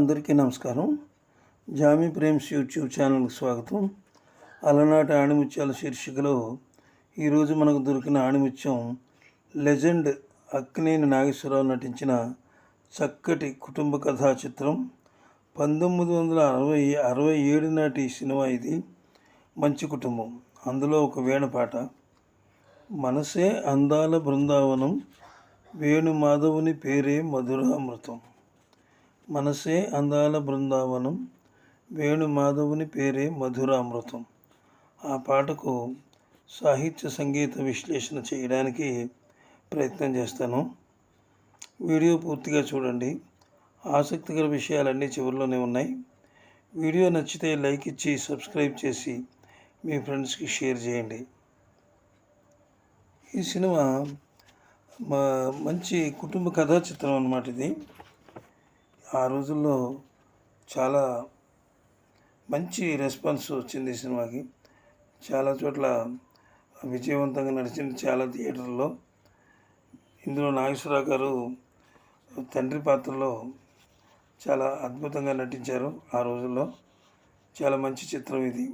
అందరికీ నమస్కారం. Jamie Prem's YouTube ఛానల్కి స్వాగతం. అలనాటి ఆణిముత్యాల శీర్షికలో ఈరోజు మనకు దొరికిన ఆణిముత్యం లెజెండ్ అక్కినేని నాగేశ్వరరావు నటించిన చక్కటి కుటుంబ కథా చిత్రం. 1967 నాటి సినిమా ఇది. మంచి కుటుంబం. అందులో ఒక వేణుపాట. మనసే అందాల బృందావనం, వేణుమాధవుని పేరే మధురామృతం. మనసే అందాల బృందావనం, వేణుమాధవుని పేరే మధురామృతం. ఆ పాటకు సాహిత్య సంగీత విశ్లేషణ చేయడానికి ప్రయత్నం చేస్తాను. వీడియో పూర్తిగా చూడండి. ఆసక్తికర విషయాలన్నీ చివరిలోనే ఉన్నాయి. వీడియో నచ్చితే లైక్ ఇచ్చి సబ్స్క్రైబ్ చేసి మీ ఫ్రెండ్స్కి షేర్ చేయండి. ఈ సినిమా మంచి కుటుంబ కథా చిత్రం అన్నమాట. ఇది ఆ రోజుల్లో చాలా మంచి రెస్పాన్స్ వచ్చింది ఈ సినిమాకి. చాలా చోట్ల విజయవంతంగా నడిచింది, చాలా థియేటర్లో. ఇందులో నాగేశ్వరరావు గారు తండ్రి పాత్రలో చాలా అద్భుతంగా నటించారు. ఆ రోజుల్లో చాలా మంచి చిత్రం ఇది.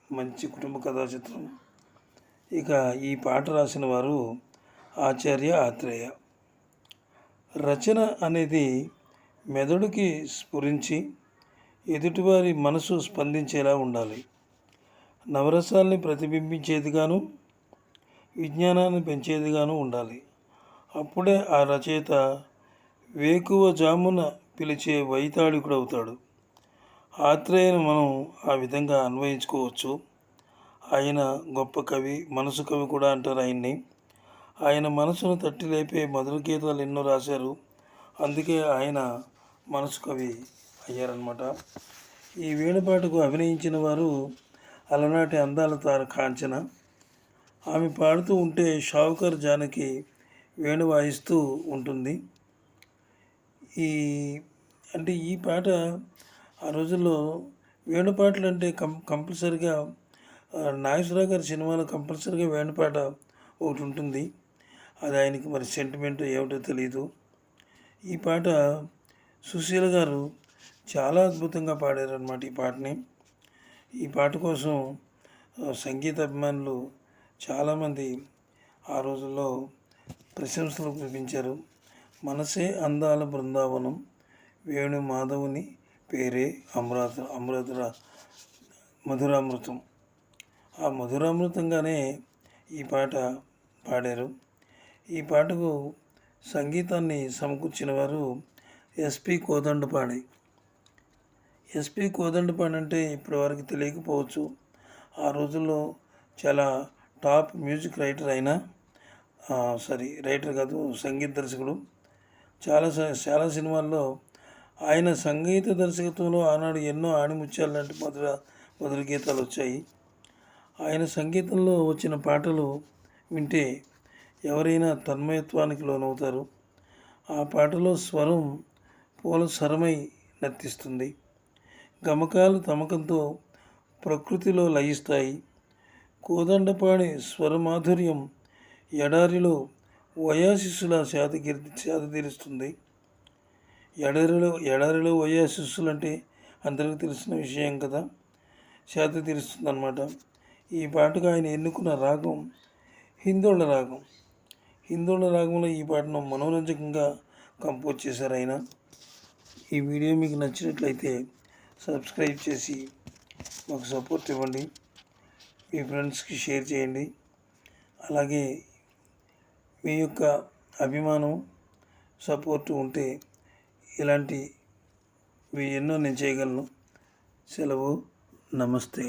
మంచి కుటుంబ కథా చిత్రం. ఇక ఈ పాట రాసిన వారు ఆచార్య ఆత్రేయ. రచన అనేది మెదడుకి స్ఫురించి ఎదుటివారి మనసు స్పందించేలా ఉండాలి. నవరసాల్ని ప్రతిబింబించేదిగాను, విజ్ఞానాన్ని పెంచేదిగాను ఉండాలి. అప్పుడే ఆ రచయిత వేకువ జామున పిలిచే వైతాళికుడు అవుతాడు. ఆత్రేయను మనం ఆ విధంగా అన్వయించుకోవచ్చు. ఆయన గొప్ప కవి, మనసు కవి కూడా అంటారు ఆయన్ని. ఆయన మనసును తట్టి లేపే మధుర గీతాలు ఎన్నో రాశారు. అందుకే ఆయన మనసు కవి అయ్యారనమాట. ఈ వేణుపాటకు అభినయించిన వారు అలనాటి అందాల తార కాంచన. ఆమె పాడుతూ ఉంటే షావుకర్ జానకి వేణు వాయిస్తూ ఉంటుంది. ఈ పాట ఆ రోజుల్లో వేణుపాటలు అంటే కంపల్సరిగా నాగేశ్వరరావు గారి సినిమాలో కంపల్సరిగా వేణుపాట ఒకటి ఉంటుంది. అది ఆయనకి మరి సెంటిమెంట్ ఏమిటో తెలియదు. ఈ పాట సుశీల గారు చాలా అద్భుతంగా పాడారనమాట ఈ పాటని. ఈ పాట కోసం సంగీత అభిమానులు చాలామంది ఆ రోజుల్లో ప్రశంసలు కురిపించారు. మనసే అందాల బృందావనం, వేణు మాధవుని పేరే మధురామృతం. ఆ మధురామృతంగానే ఈ పాట పాడారు. ఈ పాటకు సంగీతాన్ని సమకూర్చిన వారు ఎస్పి కోదండపాణి. ఎస్పి కోదండపాణి అంటే ఇప్పటి వరకు తెలియకపోవచ్చు. ఆ రోజుల్లో చాలా టాప్ మ్యూజిక్ రైటర్ అయినా రైటర్ కాదు, సంగీత దర్శకుడు. చాలా సినిమాల్లో ఆయన సంగీత దర్శకత్వంలో ఆనాడు ఎన్నో ఆణిముత్యాలు లాంటి మధుర గీతాలు వచ్చాయి. ఆయన సంగీతంలో వచ్చిన పాటలు వింటే ఎవరైనా తన్మయత్వానికి లోనవుతారు. ఆ పాటలో స్వరం పూల సరమై నర్తిస్తుంది. గమకాలు తమకంతో ప్రకృతిలో లయిస్తాయి. కోదండపాణి స్వరమాధుర్యం ఎడారిలో వయాశిస్సుల సేద తీరుస్తుంది. ఎడారిలో వయాశిస్సులు అంటే అందరికీ తెలిసిన విషయం కదా, సేద తీరుస్తుంది అన్నమాట. ఈ పాటకు ఆయన ఎన్నుకున్న రాగం హిందోళ రాగం. హిందోళ రాగంలో ఈ పాటను మనోరంజకంగా కంపోజ్ చేశారు ఆయన. ఈ వీడియో మీకు నచ్చినట్లయితే సబ్స్క్రైబ్ చేసి మాకు సపోర్ట్ ఇవ్వండి. మీ ఫ్రెండ్స్కి షేర్ చేయండి. అలాగే మీ యొక్క అభిమానం, సపోర్టు ఉంటే ఇలాంటివి ఎన్నో నేను చేయగలను. సెలవు. నమస్తే.